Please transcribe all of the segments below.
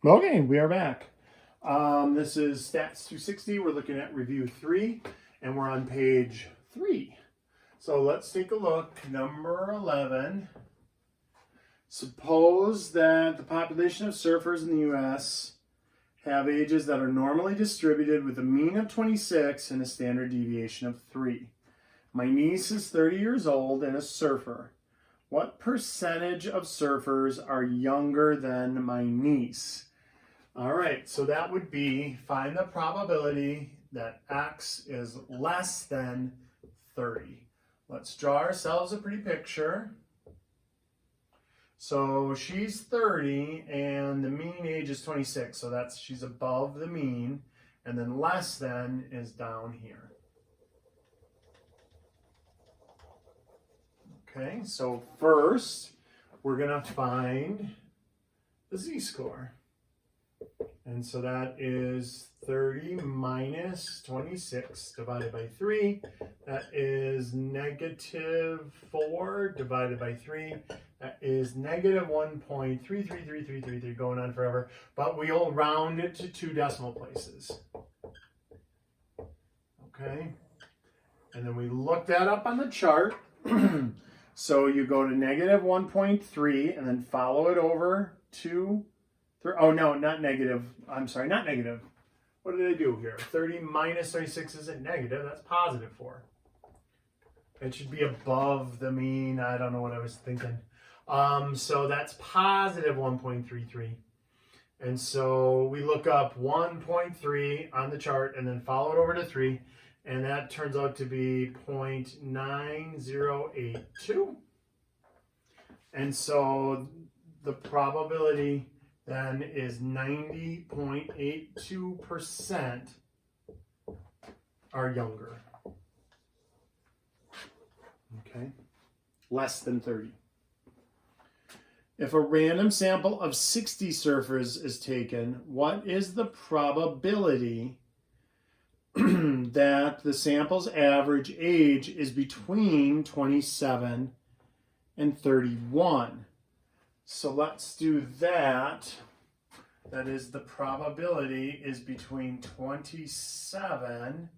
Okay, we are back. This is Stats260. We're looking at review 3, and we're on page 3. So let's take a look. Number 11. Suppose that the population of surfers in the U.S. have ages that are normally distributed with a mean of 26 and a standard deviation of 3. My niece is 30 years old and a surfer. What percentage of surfers are younger than my niece? All right, so that would be find the probability that X is less than 30. Let's draw ourselves a pretty picture. So she's 30 and the mean age is 26, so she's above the mean, and then less than is down here. Okay, so first we're going to find the z-score. And so that is 30 minus 26 divided by 3. That is negative 4 divided by 3. That is negative 1.333333, going on forever. But we'll round it to 2 decimal places. Okay. And then we look that up on the chart. So you go to negative 1.3 and then follow it over to... Oh, no, not negative. I'm sorry, not negative. What did I do here? 30 minus 36 isn't negative. That's positive 4. It should be above the mean. I don't know what I was thinking. So that's positive 1.33. And so we look up 1.3 on the chart and then follow it over to 3. And that turns out to be 0.9082. And so the probability then is 90.82% are younger. Okay, less than 30. If a random sample of 60 surfers is taken, what is the probability that the sample's average age is between 27 and 31? So let's do that. That is, the probability is between 27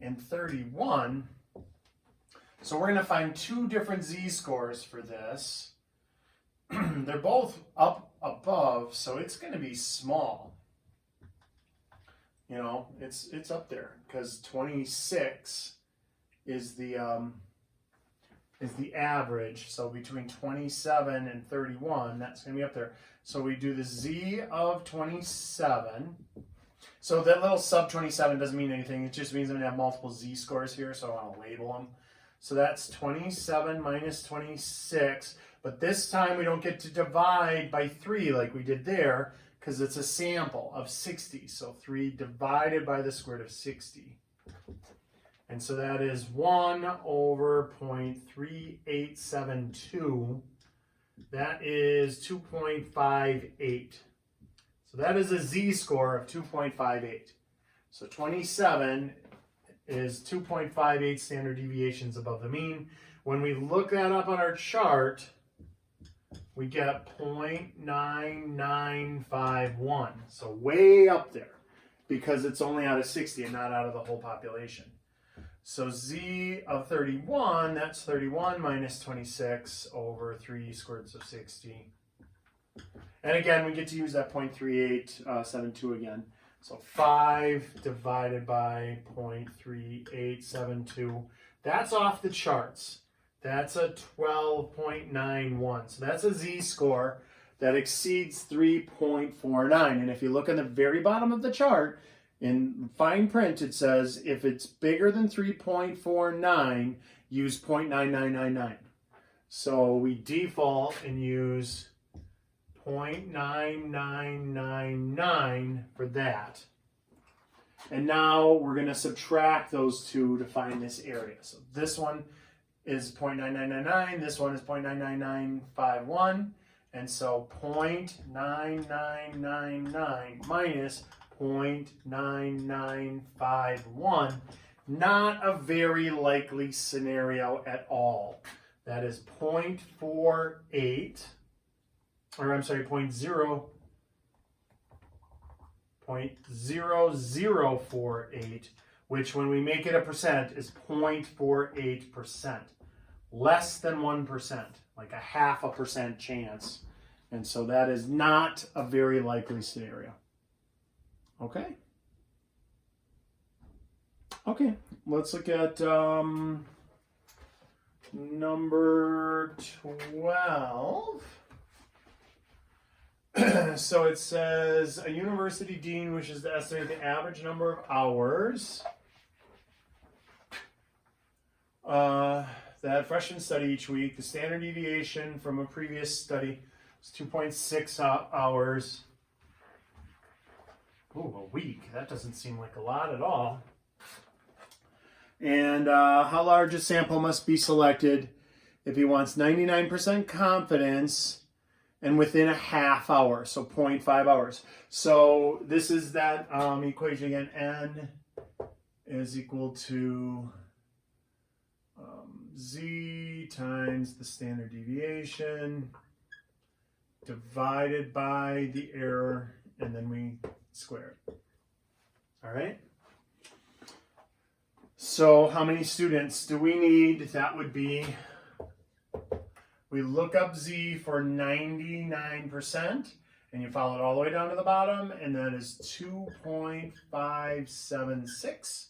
and 31. So we're going to find 2 different z-scores for this. They're both up above, so it's going to be small. You know, it's up there because 26 is the average. So between 27 and 31, that's going to be up there. So we do the z of 27. So that little sub 27 doesn't mean anything. It just means I'm going to have multiple z-scores here, so I want to label them. So that's 27 minus 26. But this time we don't get to divide by 3 like we did there because it's a sample of 60. So 3 divided by the square root of 60. And so that is 1 over 0.3872. That is 2.58. So that is a z-score of 2.58. So 27 is 2.58 standard deviations above the mean. When we look that up on our chart, we get 0.9951. So way up there because it's only out of 60 and not out of the whole population. So z of 31, that's 31 minus 26 over 3 square roots of 60. And again, we get to use that 0.3872 again. So 5 divided by 0.3872. That's off the charts. That's a 12.91. So that's a z-score that exceeds 3.49. And if you look on the very bottom of the chart, in fine print, it says if it's bigger than 3.49, use 0.9999. So we default and use 0.9999 for that. And now we're going to subtract those 2 to find this area. So this one is 0.9999, this one is 0.99951. And so 0.9999 minus 0.9951, not a very likely scenario at all. That is 0.48, or I'm sorry, 0.0 0.0048, which when we make it a percent is 0.48%. Less than 1%, like a 0.5% chance. And so that is not a very likely scenario. Okay? Okay, let's look at number 12. So it says, a university dean wishes to estimate the average number of hours that freshmen study each week. The standard deviation from a previous study was 2.6 hours. Ooh, a week. That doesn't seem like a lot at all. And how large a sample must be selected if he wants 99% confidence and within a half hour, so 0.5 hours. So this is that equation again. N is equal to Z times the standard deviation divided by the error, and then we square it. All right? So how many students do we need? That would be, we look up Z for 99%, and you follow it all the way down to the bottom, and that is 2.576.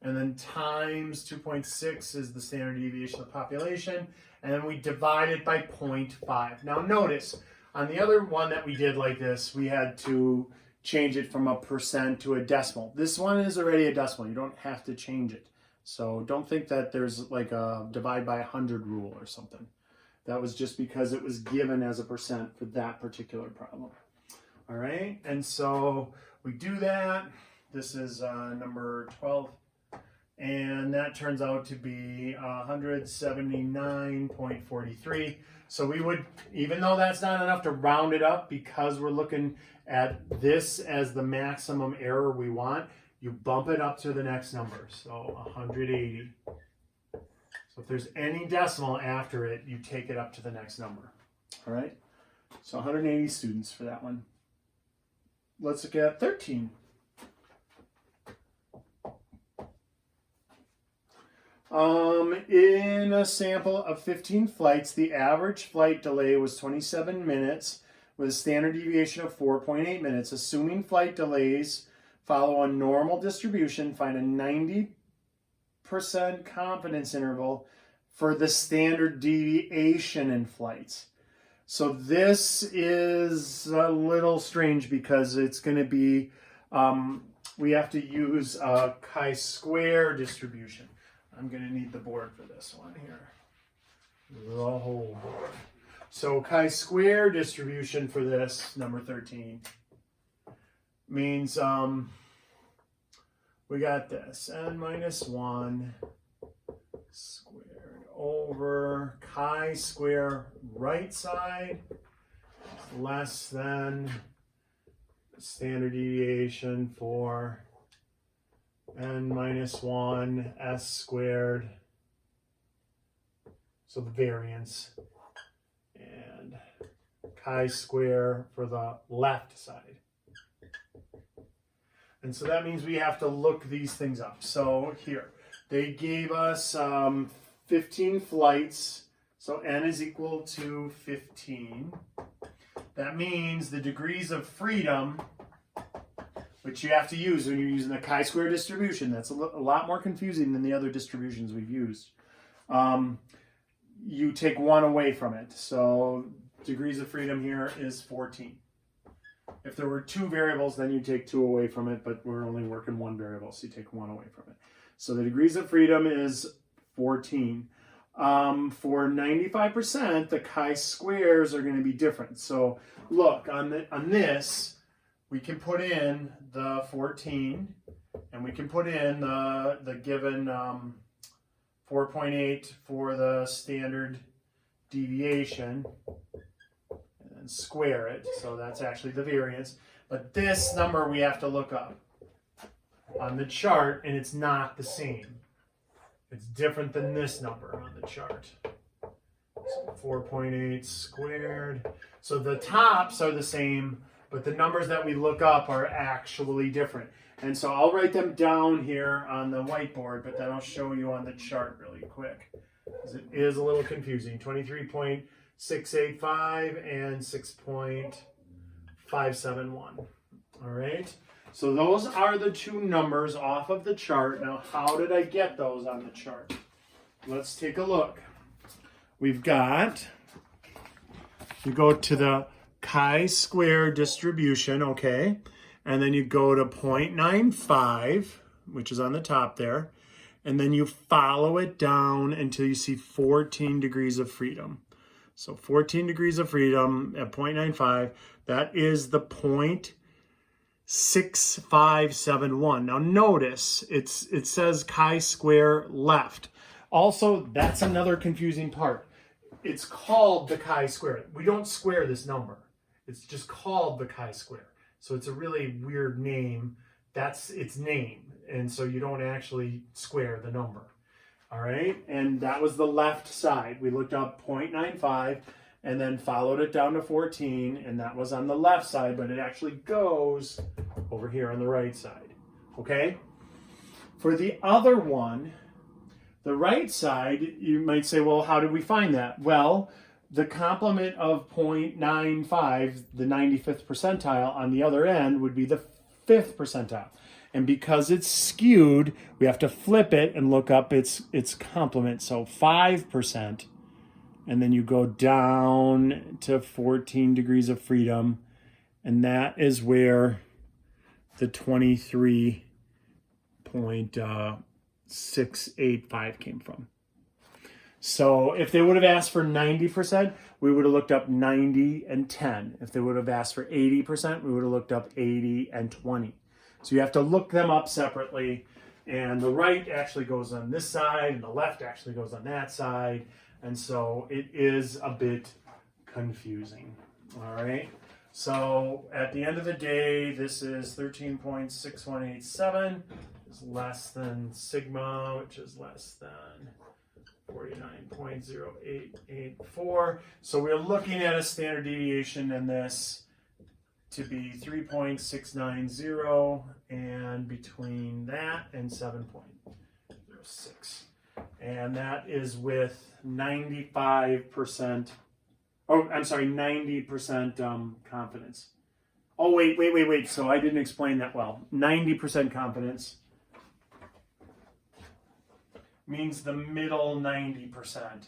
And then times 2.6 is the standard deviation of the population, and then we divide it by 0.5. Now notice, on the other one that we did like this, we had to change it from a percent to a decimal. This one is already a decimal. You don't have to change it. So don't think that there's like a divide by 100 rule or something. That was just because it was given as a percent for that particular problem. All right, and so we do that. This is number 12. And that turns out to be 179.43. So we would, even though that's not enough to round it up, because we're looking at this as the maximum error we want, you bump it up to the next number. So 180. So if there's any decimal after it, you take it up to the next number. All right? So 180 students for that one. Let's look at 13. In a sample of 15 flights, the average flight delay was 27 minutes with a standard deviation of 4.8 minutes. Assuming flight delays follow a normal distribution, find a 90% confidence interval for the standard deviation in flights. So this is a little strange because it's going to be, we have to use a chi-square distribution. I'm going to need the board for this one here. The whole board. So chi-square distribution for this, number 13, means we got this. N minus 1 squared over chi-square right side is less than standard deviation for N minus 1 S squared, so the variance, and chi-square for the left side. And so that means we have to look these things up. So here, they gave us 15 flights, so N is equal to 15. That means the degrees of freedom, which you have to use when you're using the chi-square distribution. That's a lot more confusing than the other distributions we've used. You take 1 away from it. So degrees of freedom here is 14. If there were 2 variables, then you take 2 away from it, but we're only working 1 variable, so you take 1 away from it. So the degrees of freedom is 14. For 95%, the chi-squares are going to be different. So look, on this, we can put in the 14, and we can put in the given 4.8 for the standard deviation, and then square it. So that's actually the variance. But this number we have to look up on the chart, and it's not the same. It's different than this number on the chart. So 4.8 squared. So the tops are the same, but the numbers that we look up are actually different. And so I'll write them down here on the whiteboard, but then I'll show you on the chart really quick, because it is a little confusing. 23.685 and 6.571. All right. So those are the two numbers off of the chart. Now, how did I get those on the chart? Let's take a look. We've got, you go to the chi-square distribution, okay? And then you go to 0.95, which is on the top there. And then you follow it down until you see 14 degrees of freedom. So 14 degrees of freedom at 0.95, that is the 0.6571. Now notice, it says chi-square left. Also, that's another confusing part. It's called the chi-square. We don't square this number. It's just called the chi-square. So it's a really weird name. That's its name. And so you don't actually square the number. All right. And that was the left side. We looked up 0.95 and then followed it down to 14. And that was on the left side, but it actually goes over here on the right side. Okay. For the other one, the right side, you might say, well, how did we find that? Well, the complement of 0.95, the 95th percentile, on the other end would be the 5th percentile. And because it's skewed, we have to flip it and look up its complement. So 5%, and then you go down to 14 degrees of freedom, and that is where the 23.685 came from. So if they would have asked for 90%, we would have looked up 90 and 10. If they would have asked for 80%, we would have looked up 80 and 20. So you have to look them up separately. And the right actually goes on this side, and the left actually goes on that side. And so it is a bit confusing. All right. So at the end of the day, this is 13.6187 is less than sigma, which is less than 49.0884. So we're looking at a standard deviation in this to be 3.690, and between that and 7.06. And that is with 95%, oh, I'm sorry, 90% confidence. Oh, wait. So I didn't explain that well. 90% confidence means the middle 90%.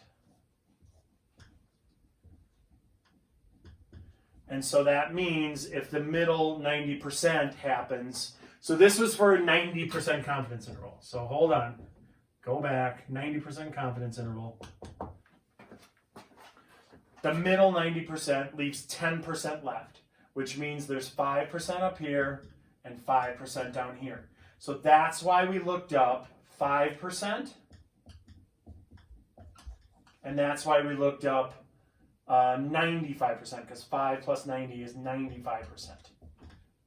And so that means if the middle 90% happens, so this was for a 90% confidence interval. So hold on, go back, 90% confidence interval. The middle 90% leaves 10% left, which means there's 5% up here and 5% down here. So that's why we looked up 5%. And that's why we looked up 95%, because 5 plus 90 is 95%.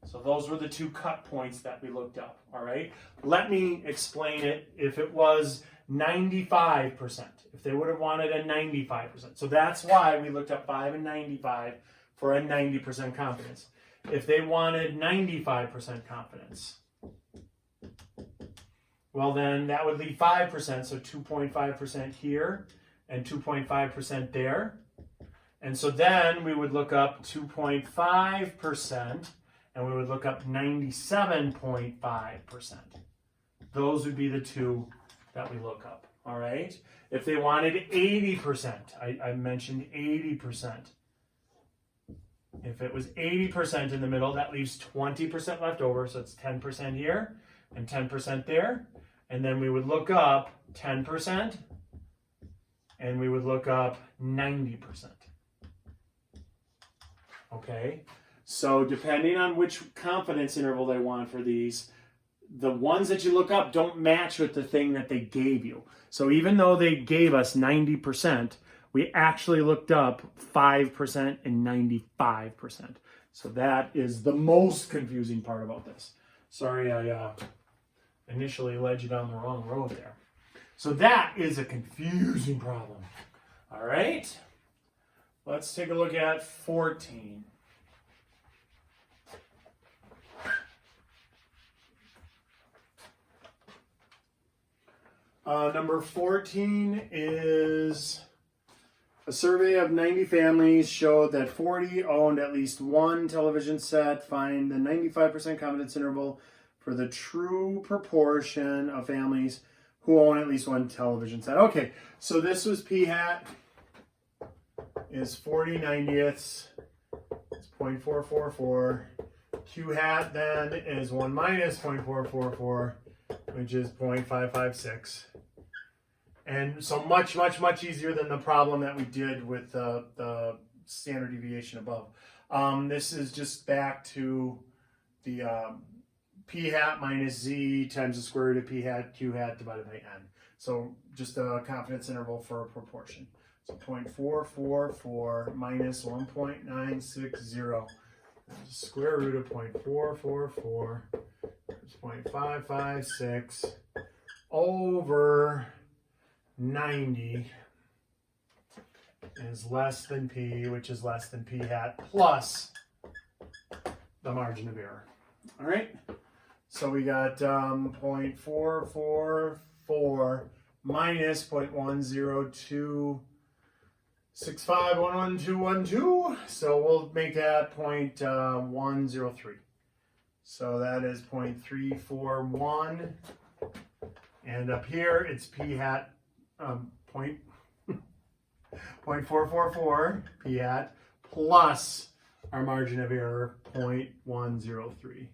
So those were the two cut points that we looked up, all right? Let me explain it if it was 95%, if they would have wanted a 95%. So that's why we looked up 5 and 95 for a 90% confidence. If they wanted 95% confidence, well then that would leave 5%, so 2.5% here and 2.5% there. And so then we would look up 2.5% and we would look up 97.5%. Those would be the two that we look up, all right? If they wanted 80%, I mentioned 80%. If it was 80% in the middle, that leaves 20% left over, so it's 10% here and 10% there. And then we would look up 10% and we would look up 90%. Okay, so depending on which confidence interval they want for these, the ones that you look up don't match with the thing that they gave you. So even though they gave us 90%, we actually looked up 5% and 95%. So that is the most confusing part about this. Sorry, I initially led you down the wrong road there. So that is a confusing problem. All right. Let's take a look at 14. Number 14 is a survey of 90 families showed that 40 owned at least one television set. Find the 95% confidence interval for the true proportion of families who own at least one television set. Okay, so this was P hat is 40 90ths. It's 0.444. Q hat then is 1 minus 0.444, which is 0.556. And so much easier than the problem that we did with the standard deviation above. This is just back to the P hat minus Z times the square root of P hat Q hat divided by N. So just a confidence interval for a proportion. So 0.444 minus 1.960. Square root of 0.444 is 0.556 over 90 is less than P, which is less than P hat plus the margin of error. All right, so we got 0.444 minus 0.10265111212, so we'll make that 0.103. So that is 0.341, and up here it's P hat 0.444 P hat plus our margin of error 0.103.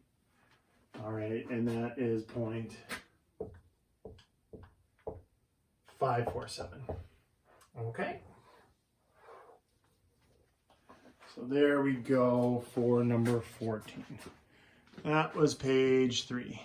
All right, and that is 0.547. Okay. So there we go for number 14. That was page 3.